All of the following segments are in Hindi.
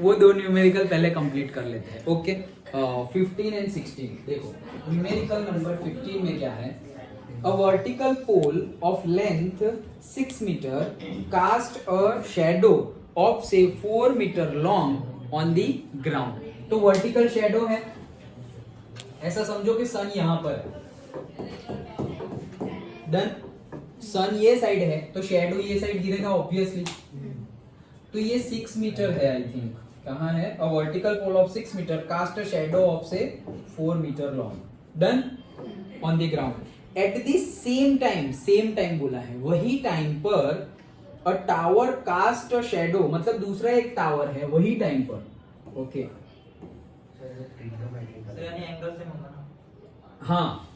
वो दो न्यूमेरिकल पहले कंप्लीट कर लेते हैं. ओके, 15 एंड 16 देखो. न्यूमेरिकल नंबर 15 में क्या है? A vertical pole of length 6 meter cast a shadow of say 4 meter long on the ground. तो vertical shadow है, ऐसा समझो कि सन यहां पर है. डन. सन ये साइड है तो शेडो ये साइड गिरेगा ऑब्वियसली. तो ये 6 मीटर है आई थिंक. कहाँ है? A vertical pole of 6 metre cast a shadow of से 4 metre long. Done. On the ground at the same time बोला है, वही टाइम पर a tower cast a shadow, मतलब दूसरा एक टावर है वही टाइम पर. ओके. हाँ,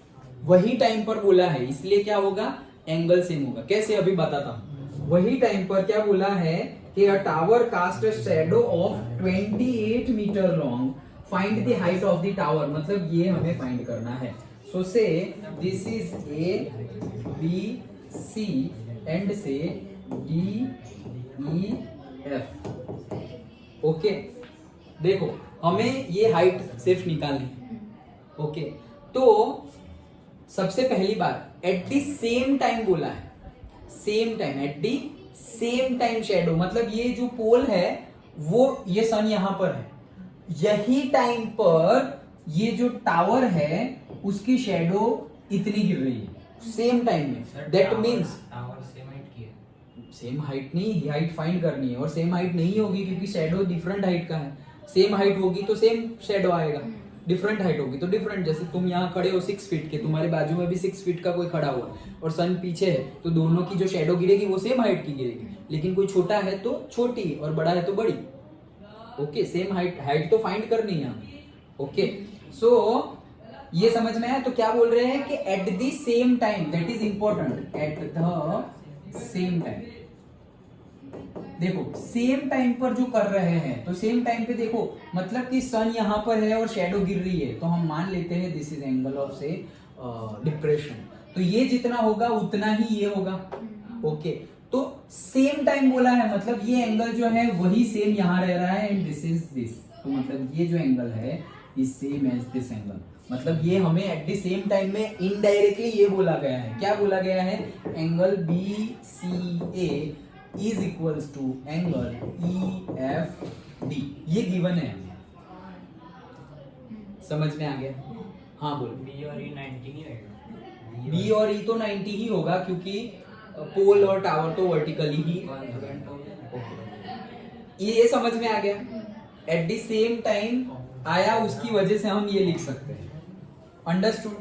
वही टाइम पर बोला है इसलिए क्या होगा? एंगल सेम होगा. कैसे? अभी बताता हूं. वही टाइम पर क्या बोला है कि a tower cast a shadow of 28 metre long, find the height of the tower, मतलब ये हमें फाइंड करना है. So say this is A B C and say D E F. Okay. देखो हमें ये हाइट सिर्फ निकालनी है. ओके. तो सबसे पहली बात एट द सेम टाइम बोला है. Same time, eight the same time shadow, मतलब ये जो पोल है वो ये सन यहां पर है, यही टाइम पर ये जो टावर है उसकी शैडो इतनी गिर रही है सेम टाइम में. That means tower same height की है. सेम हाइट नहीं, हाइट फाइंड करनी है. और सेम हाइट नहीं होगी क्योंकि शैडो डिफरेंट हाइट का है. सेम हाइट होगी तो सेम शैडो आएगा, डिफरेंट हाइट होगी तो डिफरेंट. जैसे तुम यहाँ खड़े हो 6 फीट के, तुम्हारे बाजू में भी 6 फीट का कोई खड़ा हुआ और सन पीछे है, तो दोनों की जो शैडो गिरेगी वो सेम हाइट की गिरेगी. लेकिन कोई छोटा है तो छोटी और बड़ा है तो बड़ी. ओके. सेम हाइट तो फाइंड करनी है. ओके. सो ये समझ में आया? तो क्या बोल रहे हैं कि eight the same time, that is important, eight the same time. देखो सेम टाइम पर जो कर रहे हैं तो सेम टाइम पे देखो, मतलब कि सन यहां पर है और शैडो गिर रही है, तो हम मान लेते हैं दिस इज एंगल ऑफ से डिप्रेशन. तो ये जितना होगा उतना ही ये होगा. ओके. तो सेम टाइम बोला है, मतलब ये एंगल जो है वही सेम यहां रह रहा है एंड दिस इज दिस. तो मतलब ये जो एंगल है is same as this angle. मतलब ये हमें एट द सेम टाइम में इनडायरेक्टली ये बोला गया है. क्या बोला गया है? Angle B C A is equals to angle EFD. ये गिवन है. समझ में आ गया? हाँ बोलो. बी और ई 90 ही रहेगा. बी और ई तो 90 ही होगा क्योंकि पोल और टावर तो वर्टिकली ही. ये समझ में आ गया? एट द सेम टाइम आया, उसकी वजह से हम ये लिख सकते हैं. अंडरस्टूड?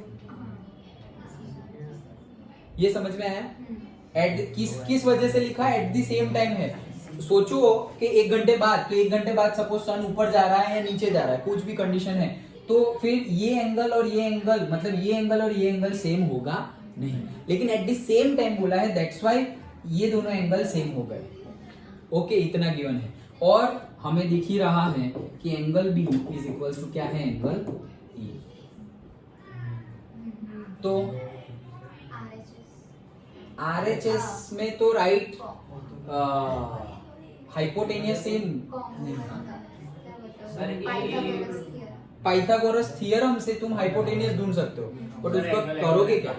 ये समझ में आया? एट किस वजह से लिखा? एट द सेम टाइम है. सोचो कि 1 घंटे बाद, तो 1 घंटे बाद सपोज सन ऊपर जा रहा है या नीचे जा रहा है, कुछ भी कंडीशन है, तो फिर ये एंगल और ये एंगल, मतलब ये एंगल और ये एंगल सेम होगा नहीं. लेकिन एट द सेम टाइम बोला है, दैट्स व्हाई ये दोनों एंगल सेम हो गए. ओके. इतना गिवन है. और हमें दिख ही रहा है कि angle B is equals to क्या है? Angle E. तो RHS में तो right hypotenuse same Pythagoras theorem से तुम हाइपोटेनियस ढूंढ सकते हो, बट उसको करोगे क्या?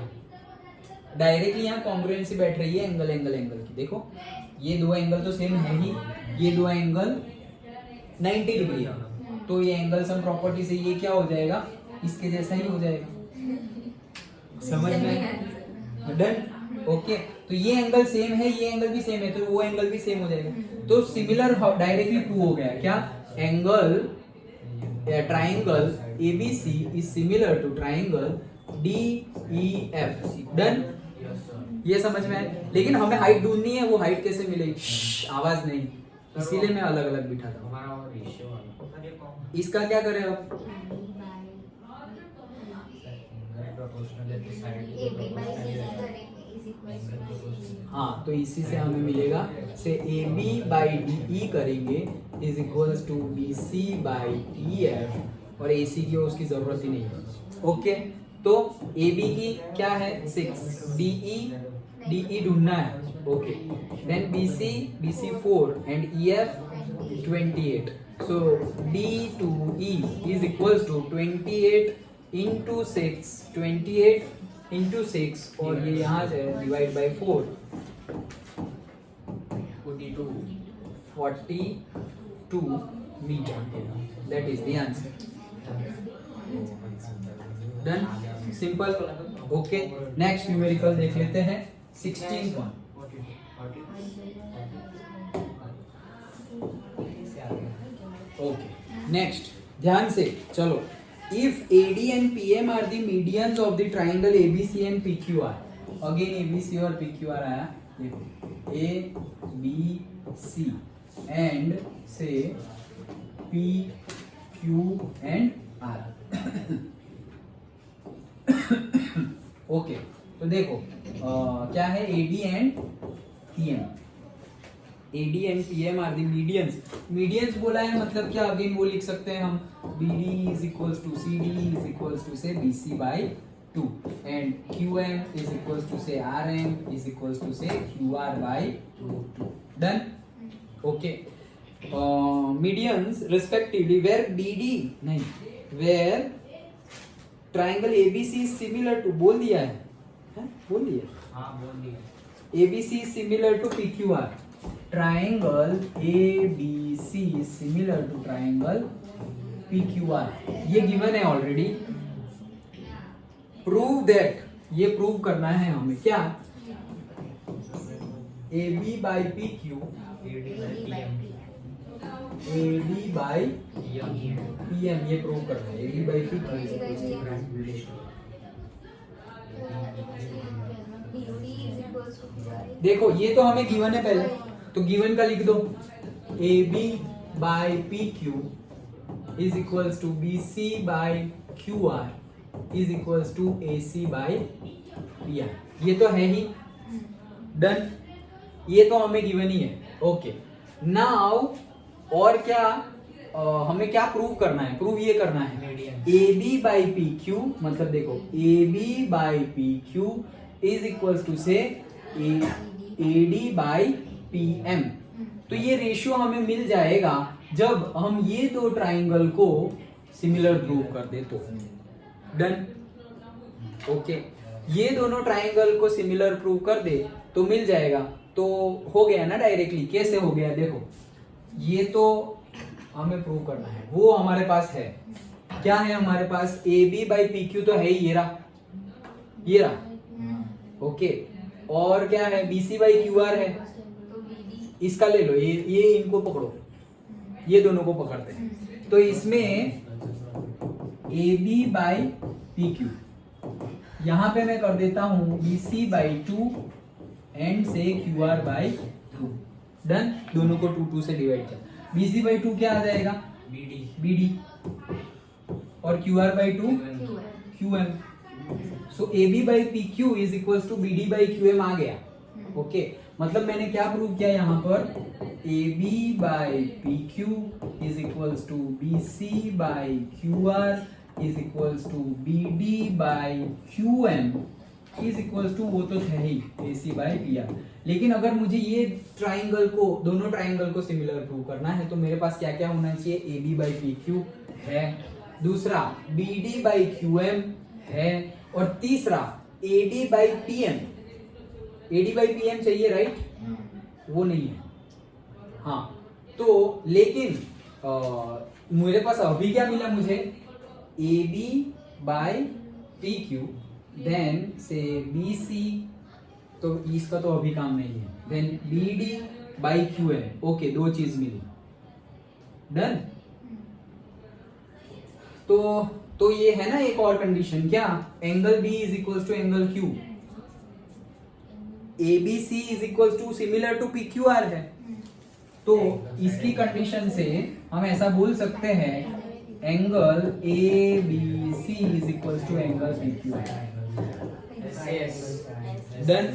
डायरेक्टली यहाँ कॉन्ग्रुएंसी बैठ रही है एंगल की. देखो ये दो एंगल तो सेम है ही, ये दो एंगल 90 डिग्री है, तो ये एंगल सम प्रॉपर्टी से ये क्या हो जाएगा? इसके जैसा ही हो जाएगा. समझ में? डन. ओके. तो ये एंगल सेम है, ये एंगल भी सेम है, तो वो एंगल भी सेम हो जाएगा. तो सिमिलर डायरेक्टली 2 हो गया. क्या? Angle triangle ABC is similar to triangle DEF. Done. ये समझ में आया? लेकिन हमें हाइट ढूंढनी है, वो हाइट कैसे मिलेगी? आवाज नहीं, इसीलिए मैं अलग अलग बिठाता हूँ. इसका क्या करें अब? हाँ, तो इसी से हमें मिलेगा से AB बाई DE करेंगे is equals to BC by DF, और AC की उसकी जरूरत ही नहीं है. ओके. तो AB की क्या है? 6. DE ढूंढना है. Okay. Then BC 4 and EF 28. So D2E is equals to 28 into 6, 28 into 6 और ये यहाँ से डिवाइड बाई 4 42 मीटर. That is the answer. Done? Simple. Okay. Next numerical देख लेते हैं. 16th one. Okay. Next. ध्यान से चलो. If AD and PM are the medians of the triangle ABC and PQR. Again ABC और PQR आया. देखो A, B, C and say P, Q and R. Okay तो देखो क्या है AD and PM. AD and PM are the medians. Medians बोला है मतलब क्या, अगेन वो लिख सकते हैं हम BD is equals to CD is equals to say BC by 2 and QM is equals to say RM is equals to say QR by 2. Done. Okay. Medians respectively where BD नहीं where triangle ABC is similar to बोल दिया है बोल दिया. हाँ बोल दिया. ABC is similar to PQR. Triangle ABC is similar to triangle PQR. ये given है already. Prove that. ये prove करना है हमें क्या AB by PQ AD by PM ये प्रूव करना है. AD by PQ देखो ये तो हमें गिवन है पहले तो गिवन का लिख दो. AB by PQ is equals to BC by QR is equals to AC by PR. ये तो है ही. डन. ये तो हमें गिवन ही है. ओके. नाउ और क्या हमें क्या प्रूव करना है. प्रूव ये करना है AB by PQ मतलब देखो AB by PQ is equals to से AD by PM. तो ये रेशियो हमें मिल जाएगा जब हम ये दो ट्राइंगल को सिमिलर प्रूव कर दे तो. डन. ओके. ये दोनों ट्राइंगल को सिमिलर प्रूव कर दे तो मिल जाएगा. तो हो गया ना डायरेक्टली. कैसे हो गया देखो ये तो हमें प्रूव करना है वो हमारे पास है. क्या है हमारे पास AB by PQ तो है ही ये रहा. ओके. और क्या है BC by QR है. इसका ले लो ये इनको पकड़ो. ये दोनों को पकड़ते हैं तो इसमें AB by PQ यहां पे मैं कर देता हूं BC by 2 एंड से QR by 2. डन. दोनों को 2 से डिवाइड कर. BC by 2 क्या आ जाएगा BD और QR by 2 QM. So AB by PQ is equals to BD by QM आ गया. ओके. मतलब मैंने क्या प्रूव किया यहाँ पर AB by PQ is equals to BC by QR is equals to BD by QM is equals to वो तो है ही AC by PR. लेकिन अगर मुझे ये ट्राइंगल को दोनों ट्राइंगल को सिमिलर प्रूव करना है तो मेरे पास क्या क्या होना चाहिए. AB by PQ है. दूसरा BD by QM है. और तीसरा AD by PM. AD by PM चाहिए राइट. वो नहीं है. हाँ तो लेकिन मेरे पास अभी क्या मिला मुझे AB by PQ then say BC तो इसका तो अभी काम नहीं है. Then BD by QM. Okay. दो चीज मिली. डन. तो ये है ना एक और कंडीशन क्या angle B is equals to angle Q. ABC is equals to similar to PQR है. तो इसकी कंडीशन से हम ऐसा बोल सकते हैं angle ABC is equals to angle PQR. Done.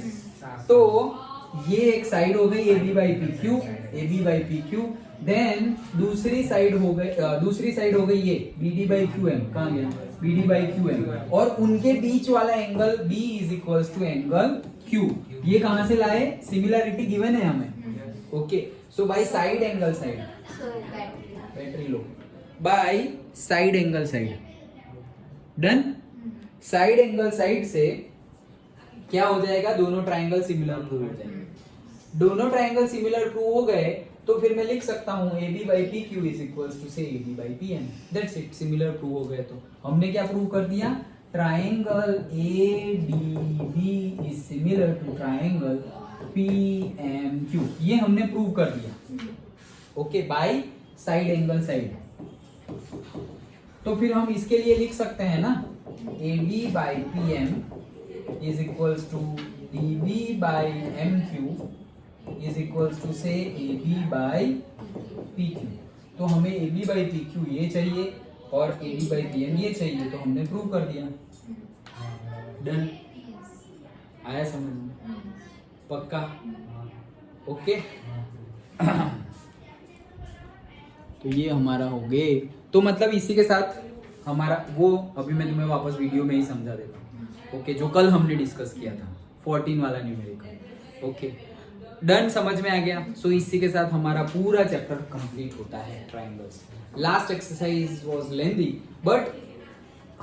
तो ये एक साइड हो गई AB by PQ. देन दूसरी साइड हो गई ये BD by QM. कहाँ गया BD by QM. और उनके बीच वाला angle B is equals to angle Q. ये कहां से लाए सिमिलरिटी गिवन है हमें. Okay, so by side angle side, So battery. Battery low, by side angle side, done. Side angle side से क्या हो जाएगा, दोनों ट्राइंगल सिमिलर प्रूव हो जाएंगे। दोनों ट्राइंगल सिमिलर प्रूव हो गए तो फिर मैं लिख सकता हूँ AB by PQ is equals to say AB by PM, that's it, similar prove हो गए। तो हमने क्या प्रूव कर दिया, triangle ADB is similar to triangle PMQ, ये हमने प्रूव कर दिया। Okay, bye side angle side. तो फिर हम इसके लिए लिख सकते हैं ना, AB by PM is equals to DB by MQ is equals to say AB by PQ। तो हमें AB by PQ ये चाहिए और AB by PM ये चाहिए, तो हमने प्रूव कर दिया। डन, आया समझ में? पक्का? ओके। तो ये हमारा हो गए। तो मतलब इसी के साथ हमारा वो, अभी मैं तुम्हें वापस वीडियो में ही समझा देता हूँ। ओके, जो कल हमने डिस्कस किया था 14 वाला न्यूमेरिकल। ओके, डन, समझ में आ गया। सो इसी के साथ हमारा पूरा चैप्टर कंप्लीट होता है, triangles. Last exercise was lengthy, but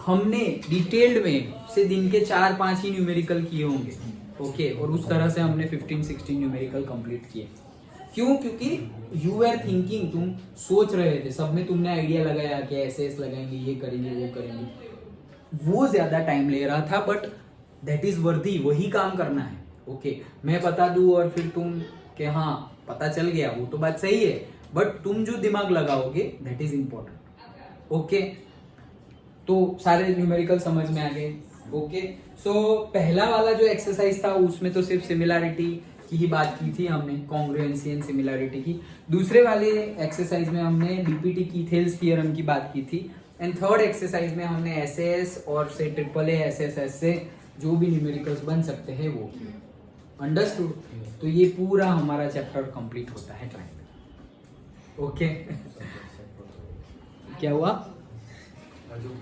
हमने डिटेल्ड में से दिन के 4-5 ही न्यूमेरिकल किए होंगे। ओके, और उस तरह से हमने 15-16 न्यूमेरिकल कंप्लीट किए। क्यों? क्योंकि यू आर थिंकिंग, तुम सोच रहे थे, सब में तुमने आइडिया लगाया कि ऐसे लगाएंगे, ये करेंगे, वो करेंगे। वो ज्यादा टाइम ले रहा था, बट दैट इज वर्दी, वही काम करना है। ओके, मैं बता दूं और फिर तुम कि हाँ पता चल गया, वो तो बात सही है, बट तुम जो दिमाग लगाओगे दैट इज इम्पोर्टेंट। ओके, तो सारे न्यूमेरिकल समझ में आ गए। ओके, सो पहला वाला जो एक्सरसाइज था उसमें तो सिर्फ सिमिलैरिटी की ही बात की थी हमने, कॉन्ग्रुएंसी एंड सिमिलैरिटी की। दूसरे वाले एक्सरसाइज में हमने डीपीटी की थेल्स थ्योरम की बात की थी। एंड थर्ड एक्सरसाइज में हमने एसएस और से ट्रिपल ए एसएस से जो भी न्यूमेरिकल्स बन सकते हैं वो। अंडरस्टूड? तो ये पूरा हमारा चैप्टर कंप्लीट होता है ट्राइंगल। ओके, क्या हुआ?